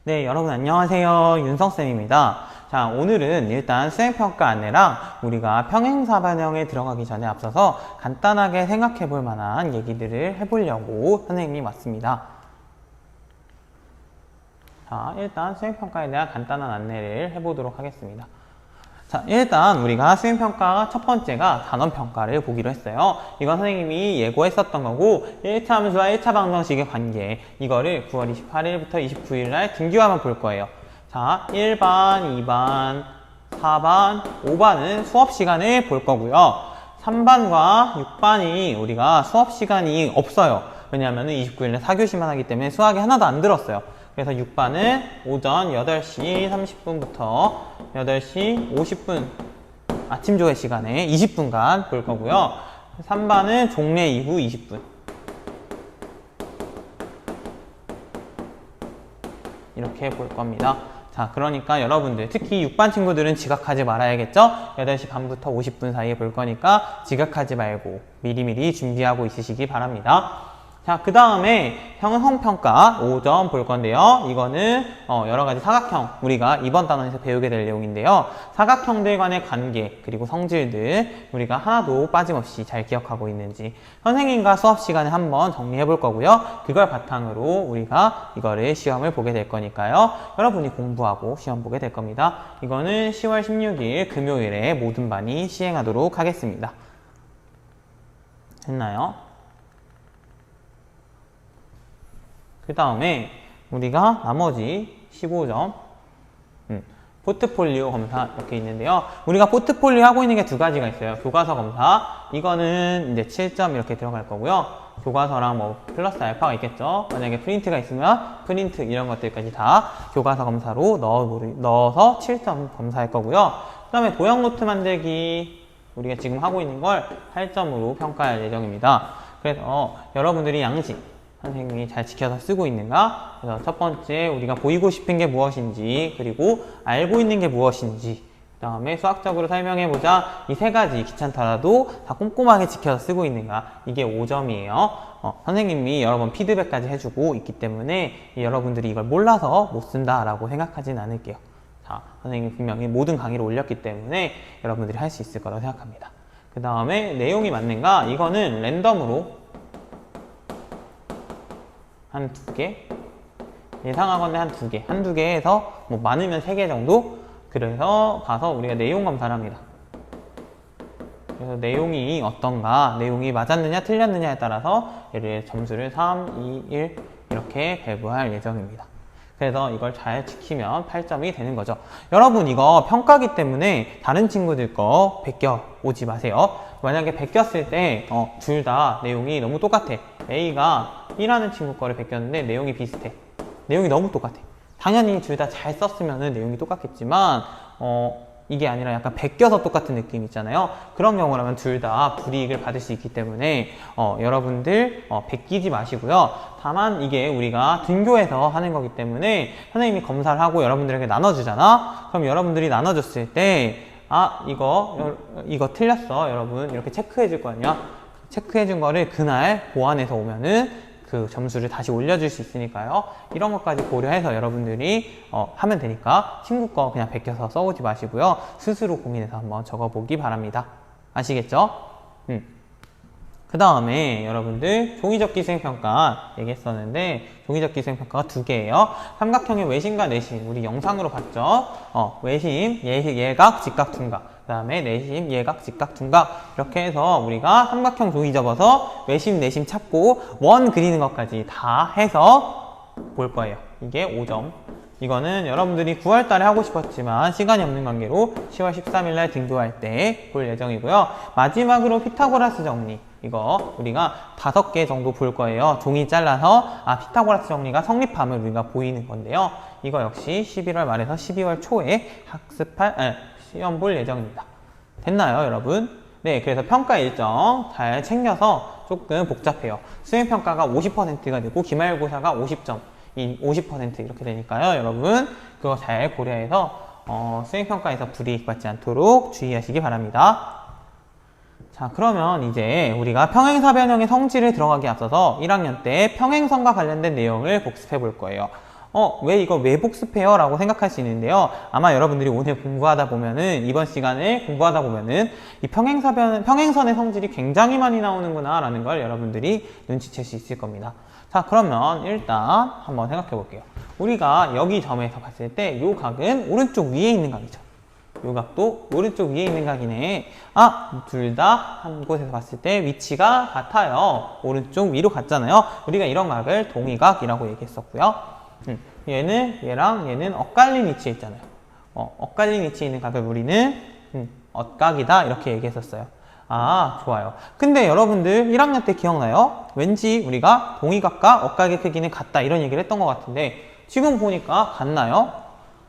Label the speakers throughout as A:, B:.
A: 네, 여러분 안녕하세요. 윤성쌤입니다. 자, 오늘은 일단 수행평가 안내랑 우리가 평행사변형에 들어가기 전에 앞서서 간단하게 생각해 볼 만한 얘기들을 해보려고 선생님이 왔습니다. 자, 일단 수행평가에 대한 간단한 안내를 해보도록 하겠습니다. 자, 일단 우리가 수행평가 첫 번째가 단원평가를 보기로 했어요. 이건 선생님이 예고했었던 거고 1차 함수와 1차 방정식의 관계, 이거를 9월 28일부터 29일 날 등교하면 볼 거예요. 자, 1반, 2반, 4반, 5반은 수업 시간을 볼 거고요. 3반과 6반이 우리가 수업 시간이 없어요. 왜냐하면 29일에 4교시만 하기 때문에 수학이 하나도 안 들었어요. 그래서 6반은 오전 8시 30분부터 8시 50분 아침 조회 시간에 20분간 볼 거고요. 3반은 종례 이후 20분. 이렇게 볼 겁니다. 자, 그러니까 여러분들 특히 6반 친구들은 지각하지 말아야겠죠? 8시 반부터 50분 사이에 볼 거니까 지각하지 말고 미리미리 준비하고 있으시기 바랍니다. 자, 그 다음에 형성평가 5점 볼 건데요. 이거는 여러가지 사각형, 우리가 이번 단원에서 배우게 될 내용인데요. 사각형들 간의 관계, 그리고 성질들 우리가 하나도 빠짐없이 잘 기억하고 있는지 선생님과 수업 시간에 한번 정리해 볼 거고요. 그걸 바탕으로 우리가 이거를 시험을 보게 될 거니까요. 여러분이 공부하고 시험 보게 될 겁니다. 이거는 10월 16일 금요일에 모든 반이 시행하도록 하겠습니다. 됐나요? 그 다음에 우리가 나머지 15점 포트폴리오 검사 이렇게 있는데요. 우리가 포트폴리오 하고 있는 게 두 가지가 있어요. 교과서 검사, 이거는 이제 7점 이렇게 들어갈 거고요. 교과서랑 뭐 플러스 알파가 있겠죠. 만약에 프린트가 있으면 프린트 이런 것들까지 다 교과서 검사로 넣어서 7점 검사할 거고요. 그 다음에 도형 노트 만들기, 우리가 지금 하고 있는 걸 8점으로 평가할 예정입니다. 그래서 여러분들이 양식 선생님이 잘 지켜서 쓰고 있는가? 그래서 첫 번째 우리가 보이고 싶은 게 무엇인지, 그리고 알고 있는 게 무엇인지, 그 다음에 수학적으로 설명해보자. 이 세 가지 귀찮더라도 다 꼼꼼하게 지켜서 쓰고 있는가? 이게 5점이에요. 선생님이 여러 번 피드백까지 해주고 있기 때문에 여러분들이 이걸 몰라서 못 쓴다라고 생각하진 않을게요. 자, 선생님이 분명히 모든 강의를 올렸기 때문에 여러분들이 할 수 있을 거라고 생각합니다. 그 다음에 내용이 맞는가? 이거는 랜덤으로 한 2개, 예상하건대 한 2개, 한두 개 해서 뭐 많으면 3개 정도? 그래서 봐서 우리가 내용 검사를 합니다. 그래서 내용이 어떤가, 내용이 맞았느냐 틀렸느냐에 따라서 얘를 점수를 3, 2, 1 이렇게 배부할 예정입니다. 그래서 이걸 잘 지키면 8점이 되는 거죠. 여러분 이거 평가기 때문에 다른 친구들 거 베껴 오지 마세요. 만약에 베꼈을 때 둘 다 내용이 너무 똑같아. A가 B라는 친구 거를 베꼈는데 내용이 비슷해. 내용이 너무 똑같아. 당연히 둘 다 잘 썼으면 내용이 똑같겠지만 이게 아니라 약간 베껴서 똑같은 느낌 있잖아요. 그런 경우라면 둘 다 불이익을 받을 수 있기 때문에 여러분들 베끼지 마시고요. 다만 이게 우리가 등교해서 하는 거기 때문에 선생님이 검사를 하고 여러분들에게 나눠주잖아. 그럼 여러분들이 나눠줬을 때 이거 틀렸어 여러분 이렇게 체크해 줄 거 아니야. 체크해 준 거를 그날 보완해서 오면은 그 점수를 다시 올려줄 수 있으니까요. 이런 것까지 고려해서 여러분들이 하면 되니까 친구 거 그냥 베껴서 써오지 마시고요. 스스로 고민해서 한번 적어보기 바랍니다. 아시겠죠? 그 다음에 여러분들 종이접기 수행평가 얘기했었는데 종이접기 수행평가가 2개예요. 삼각형의 외심과 내심, 우리 영상으로 봤죠? 외심, 예각, 직각, 둔각. 그 다음에 내심, 예각, 직각, 둔각 이렇게 해서 우리가 삼각형 종이 접어서 외심, 내심 찾고 원 그리는 것까지 다 해서 볼 거예요. 이게 5점. 이거는 여러분들이 9월 달에 하고 싶었지만 시간이 없는 관계로 10월 13일 날 등교할 때 볼 예정이고요. 마지막으로 피타고라스 정리. 이거 우리가 5개 정도 볼 거예요. 종이 잘라서 피타고라스 정리가 성립함을 우리가 보이는 건데요. 이거 역시 11월 말에서 12월 초에 시험 볼 예정입니다. 됐나요, 여러분? 네, 그래서 평가 일정 잘 챙겨서 조금 복잡해요. 수행평가가 50%가 되고 기말고사가 50점, 50% 이렇게 되니까요. 여러분 그거 잘 고려해서 수행평가에서 불이익 받지 않도록 주의하시기 바랍니다. 자, 그러면 이제 우리가 평행사변형의 성질을 들어가기 앞서서 1학년 때 평행선과 관련된 내용을 복습해 볼 거예요. 왜 이거 왜 복습해요? 라고 생각할 수 있는데요. 아마 여러분들이 오늘 공부하다 보면은, 이번 시간에 공부하다 보면은, 이 평행선의 성질이 굉장히 많이 나오는구나, 라는 걸 여러분들이 눈치챌 수 있을 겁니다. 자, 그러면 일단 한번 생각해 볼게요. 우리가 여기 점에서 봤을 때, 요 각은 오른쪽 위에 있는 각이죠. 요 각도 오른쪽 위에 있는 각이네. 둘 다 한 곳에서 봤을 때 위치가 같아요. 오른쪽 위로 갔잖아요. 우리가 이런 각을 동의각이라고 얘기했었고요. 얘는 얘랑 얘는 엇갈린 위치에 있잖아요. 엇갈린 위치에 있는 각을 우리는 엇각이다 이렇게 얘기했었어요. 좋아요. 근데 여러분들 1학년 때 기억나요? 왠지 우리가 동의각과 엇각의 크기는 같다 이런 얘기를 했던 것 같은데 지금 보니까 같나요?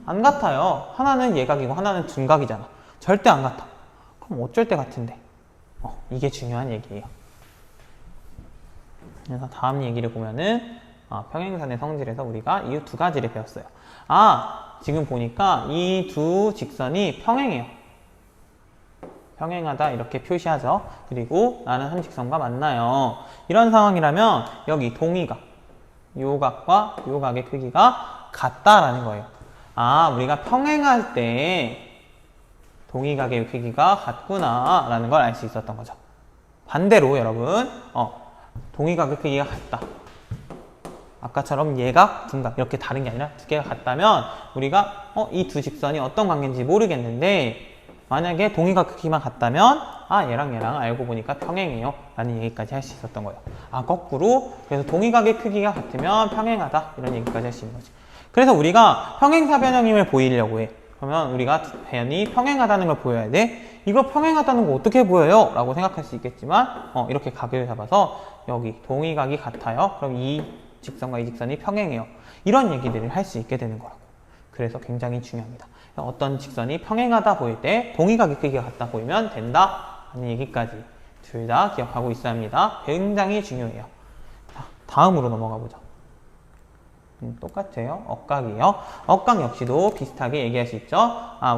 A: 안 같아요. 하나는 예각이고 하나는 둔각이잖아. 절대 안 같아. 그럼 어쩔 때 같은데? 이게 중요한 얘기예요. 그래서 다음 얘기를 보면은 평행선의 성질에서 우리가 이 두 가지를 배웠어요. 지금 보니까 이 두 직선이 평행해요. 평행하다 이렇게 표시하죠. 그리고 나는 한 직선과 만나요. 이런 상황이라면 여기 동의각, 요 각과 요 각의 크기가 같다라는 거예요. 우리가 평행할 때 동의각의 크기가 같구나 라는 걸 알 수 있었던 거죠. 반대로 여러분 동의각의 크기가 같다. 아까처럼 예각, 둔각 이렇게 다른 게 아니라 두 개가 같다면 우리가 이 두 직선이 어떤 관계인지 모르겠는데 만약에 동의각 크기만 같다면 얘랑 얘랑 알고 보니까 평행해요 라는 얘기까지 할 수 있었던 거예요. 거꾸로 그래서 동의각의 크기가 같으면 평행하다 이런 얘기까지 할 수 있는 거지. 그래서 우리가 평행사변형임을 보이려고 해. 그러면 우리가 변이 평행하다는 걸 보여야 돼. 이거 평행하다는 거 어떻게 보여요? 라고 생각할 수 있겠지만 이렇게 각을 잡아서 여기 동의각이 같아요. 그럼 이 직선과 이 직선이 평행해요. 이런 얘기들을 할 수 있게 되는 거라고. 그래서 굉장히 중요합니다. 어떤 직선이 평행하다 보일 때 동의각의 크기가 같다 보이면 된다 하는 얘기까지 둘 다 기억하고 있어야 합니다. 굉장히 중요해요. 자, 다음으로 넘어가 보죠. 똑같아요. 엇각이에요. 엇각 역시도 비슷하게 얘기할 수 있죠.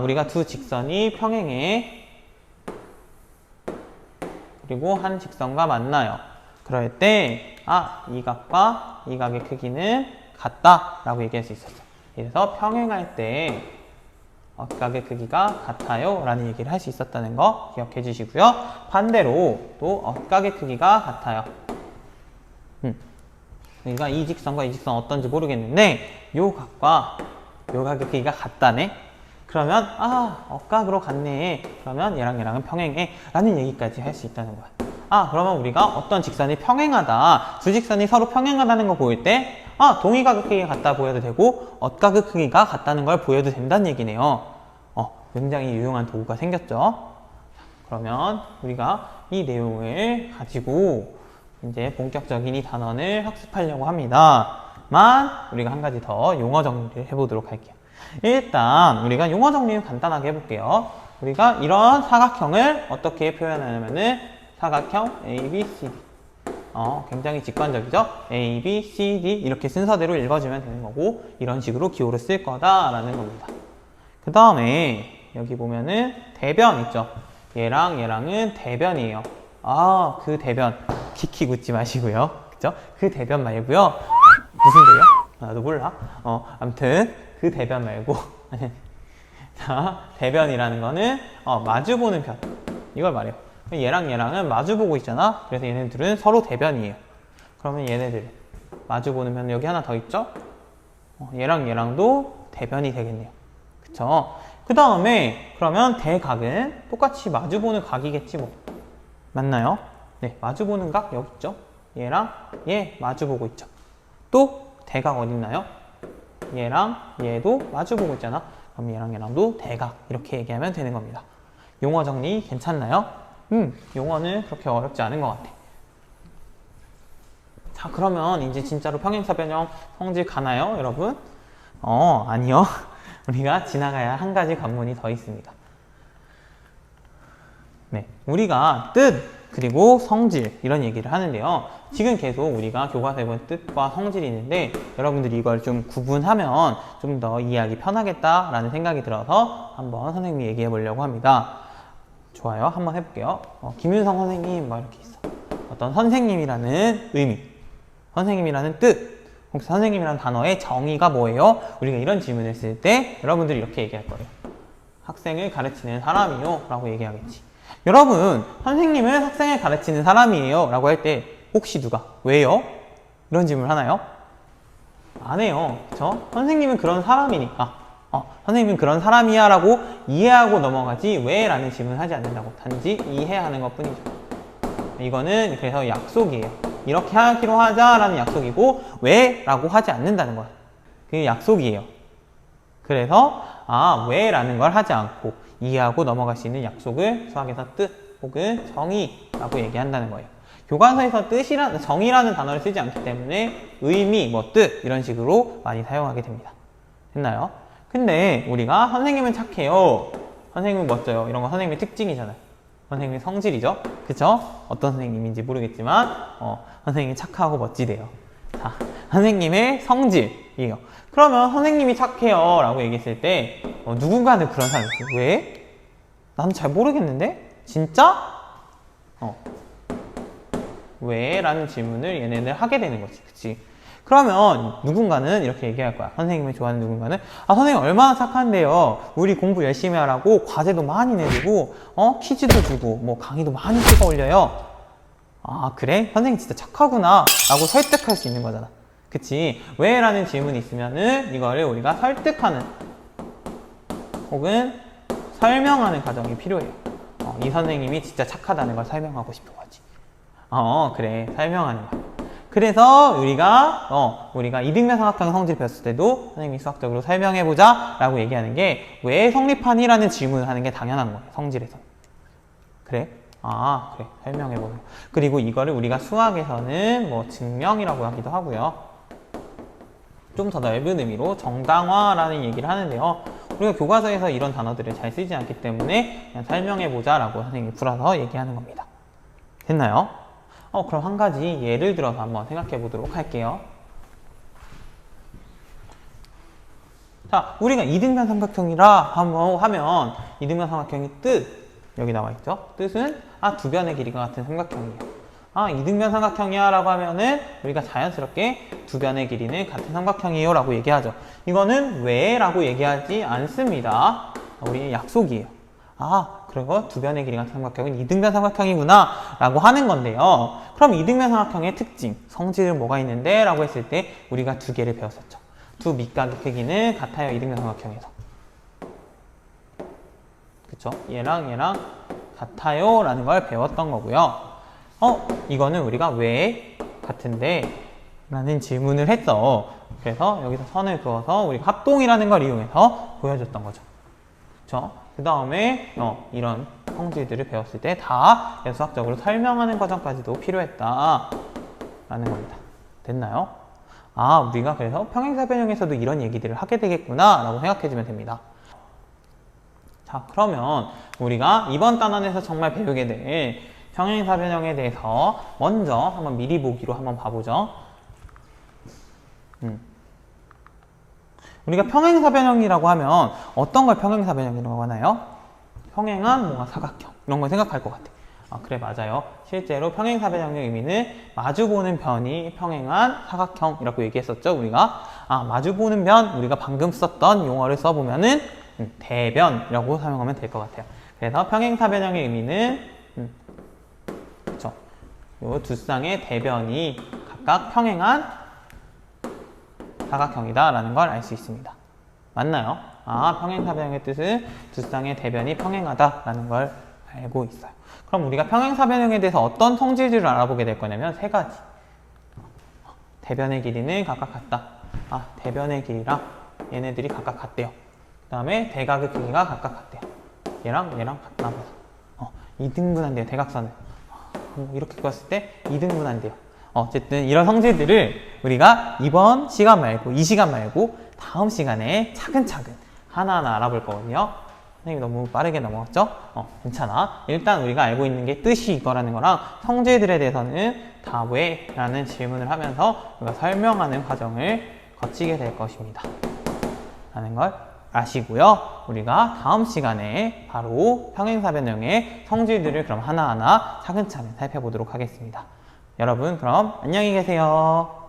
A: 우리가 두 직선이 평행해. 그리고 한 직선과 만나요. 그럴 때 이 각과 이 각의 크기는 같다 라고 얘기할 수 있었어요. 그래서 평행할 때 엇각의 크기가 같아요 라는 얘기를 할 수 있었다는 거 기억해 주시고요. 반대로 또 엇각의 크기가 같아요. 그러니까 이 직선과 이 직선 어떤지 모르겠는데 요 각과 요 각의 크기가 같다네. 그러면 엇각으로 같네. 그러면 얘랑 얘랑은 평행해 라는 얘기까지 할 수 있다는 거야. 그러면 우리가 어떤 직선이 평행하다, 두 직선이 서로 평행하다는 거 보일 때 동의각의 크기가 같다 보여도 되고 엇각의 크기가 같다는 걸 보여도 된다는 얘기네요. 굉장히 유용한 도구가 생겼죠. 그러면 우리가 이 내용을 가지고 이제 본격적인 이 단원을 학습하려고 합니다만 우리가 한 가지 더 용어 정리를 해보도록 할게요. 일단 우리가 용어 정리를 간단하게 해볼게요. 우리가 이런 사각형을 어떻게 표현하냐면은 사각형 A, B, C, D 굉장히 직관적이죠? A, B, C, D 이렇게 순서대로 읽어주면 되는 거고 이런 식으로 기호를 쓸 거다라는 겁니다. 그 다음에 여기 보면은 대변 있죠? 얘랑 얘랑은 대변이에요. 그 대변 키키 웃지 마시고요. 그죠? 그 대변 말고요. 무슨 대요? 나도 몰라. 아무튼 그 대변 말고 자, 대변이라는 거는 마주보는 편. 이걸 말해요. 얘랑 얘랑은 마주보고 있잖아. 그래서 얘네들은 서로 대변이에요. 그러면 얘네들 마주보는 편 여기 하나 더 있죠? 얘랑 얘랑도 대변이 되겠네요. 그쵸? 그 다음에 그러면 대각은 똑같이 마주보는 각이겠지 뭐. 맞나요? 네, 마주보는 각 여기 있죠? 얘랑 얘 마주보고 있죠? 또 대각 어디 있나요? 얘랑 얘도 마주보고 있잖아. 그럼 얘랑 얘랑도 대각 이렇게 얘기하면 되는 겁니다. 용어 정리 괜찮나요? 용어는 그렇게 어렵지 않은 것 같아. 자, 그러면 이제 진짜로 평행사변형 성질 가나요, 여러분? 아니요. 우리가 지나가야 한 가지 관문이 더 있습니다. 네, 우리가 뜻 그리고 성질 이런 얘기를 하는데요. 지금 계속 우리가 교과서에 본 뜻과 성질이 있는데 여러분들이 이걸 좀 구분하면 좀 더 이해하기 편하겠다라는 생각이 들어서 한번 선생님이 얘기해 보려고 합니다. 좋아요. 한번 해볼게요. 김윤성 선생님 뭐 이렇게 있어. 어떤 선생님이라는 의미, 선생님이라는 뜻, 혹시 선생님이라는 단어의 정의가 뭐예요? 우리가 이런 질문을 했을 때 여러분들이 이렇게 얘기할 거예요. 학생을 가르치는 사람이요 라고 얘기하겠지. 여러분, 선생님은 학생을 가르치는 사람이에요 라고 할 때 혹시 누가 왜요? 이런 질문을 하나요? 안 해요. 그쵸? 선생님은 그런 사람이니까 선생님은 그런 사람이야 라고 이해하고 넘어가지 왜? 라는 질문을 하지 않는다고. 단지 이해하는 것 뿐이죠. 이거는 그래서 약속이에요. 이렇게 하기로 하자 라는 약속이고 왜? 라고 하지 않는다는 거야. 그게 약속이에요. 그래서 왜? 라는 걸 하지 않고 이해하고 넘어갈 수 있는 약속을 수학에서 뜻 혹은 정의라고 얘기한다는 거예요. 교과서에서 정의라는 단어를 쓰지 않기 때문에 의미, 뜻 이런 식으로 많이 사용하게 됩니다. 됐나요? 근데 우리가 선생님은 착해요, 선생님은 멋져요, 이런 건 선생님의 특징이잖아요. 선생님의 성질이죠. 그쵸? 어떤 선생님인지 모르겠지만 선생님이 착하고 멋지대요. 자, 선생님의 성질이에요. 그러면 선생님이 착해요 라고 얘기했을 때 누군가는 그런 사람이 있어요. 왜? 나는 잘 모르겠는데? 진짜? 왜? 라는 질문을 얘네들 하게 되는 거지. 그치? 그러면 누군가는 이렇게 얘기할 거야. 선생님을 좋아하는 누군가는 선생님 얼마나 착한데요, 우리 공부 열심히 하라고 과제도 많이 내주고 퀴즈도 주고 뭐 강의도 많이 찍어 올려요. 그래? 선생님 진짜 착하구나 라고 설득할 수 있는 거잖아. 그치? 왜? 라는 질문이 있으면은 이거를 우리가 설득하는 혹은 설명하는 과정이 필요해요. 이 선생님이 진짜 착하다는 걸 설명하고 싶은 거지. 그래, 설명하는 거야. 그래서 우리가 이등변 삼각형 성질 배웠을 때도 선생님이 수학적으로 설명해보자 라고 얘기하는 게 왜 성립하니? 라는 질문을 하는 게 당연한 거예요. 성질에서. 그래? 그래, 설명해보자. 그리고 이거를 우리가 수학에서는 뭐 증명이라고 하기도 하고요. 좀 더 넓은 의미로 정당화라는 얘기를 하는데요. 우리가 교과서에서 이런 단어들을 잘 쓰지 않기 때문에 그냥 설명해보자 라고 선생님이 풀어서 얘기하는 겁니다. 됐나요? 그럼 한 가지 예를 들어서 한번 생각해 보도록 할게요. 자, 우리가 이등변 삼각형이라 한번 하면 이등변 삼각형의 뜻, 여기 나와 있죠? 뜻은 두 변의 길이가 같은 삼각형이에요. 이등변 삼각형이야 라고 하면은 우리가 자연스럽게 두 변의 길이는 같은 삼각형이에요 라고 얘기하죠. 이거는 왜? 라고 얘기하지 않습니다. 우리 약속이에요. 그리고 두 변의 길이 같은 삼각형은 이등변 삼각형이구나 라고 하는 건데요. 그럼 이등변 삼각형의 특징, 성질은 뭐가 있는데? 라고 했을 때 우리가 두 개를 배웠었죠. 두 밑각의 크기는 같아요, 이등변 삼각형에서. 그쵸? 얘랑 같아요 라는 걸 배웠던 거고요. 이거는 우리가 왜 같은데? 라는 질문을 했어. 그래서 여기서 선을 그어서 우리가 합동이라는 걸 이용해서 보여줬던 거죠. 그쵸? 그 다음에 이런 성질들을 배웠을 때 다 수학적으로 설명하는 과정까지도 필요했다 라는 겁니다. 됐나요? 우리가 그래서 평행사변형에서도 이런 얘기들을 하게 되겠구나 라고 생각해주면 됩니다. 자, 그러면 우리가 이번 단원에서 정말 배우게 될 평행사변형에 대해서 먼저 한번 미리 보기로 한번 봐보죠. 우리가 평행사변형이라고 하면 어떤 걸 평행사변형이라고 하나요? 평행한 뭔가 사각형 이런 걸 생각할 것 같아. 그래, 맞아요. 실제로 평행사변형의 의미는 마주보는 변이 평행한 사각형이라고 얘기했었죠, 우리가. 마주보는 변, 우리가 방금 썼던 용어를 써보면은 대변이라고 설명하면 될 것 같아요. 그래서 평행사변형의 의미는 그쵸, 요 두 쌍의 대변이 각각 평행한 사각형이다 라는 걸 알 수 있습니다. 맞나요? 평행사변형의 뜻은 두 쌍의 대변이 평행하다 라는 걸 알고 있어요. 그럼 우리가 평행사변형에 대해서 어떤 성질들을 알아보게 될 거냐면 세 가지. 대변의 길이는 각각 같다. 대변의 길이랑 얘네들이 각각 같대요. 그 다음에 대각의 크기가 각각 같대요. 얘랑 같나 보다. 이등분한대요, 대각선을. 이렇게 그었을 때 이등분한대요. 어쨌든 이런 성질들을 우리가 이번 시간 말고 이 시간 말고 다음 시간에 차근차근 하나하나 알아볼 거거든요. 선생님 너무 빠르게 넘어갔죠? 괜찮아. 일단 우리가 알고 있는 게 뜻이 이거라는 거랑 성질들에 대해서는 다 왜? 라는 질문을 하면서 우리가 설명하는 과정을 거치게 될 것입니다. 라는 걸 아시고요. 우리가 다음 시간에 바로 평행사변형의 성질들을 그럼 하나하나 차근차근 살펴보도록 하겠습니다. 여러분 그럼 안녕히 계세요.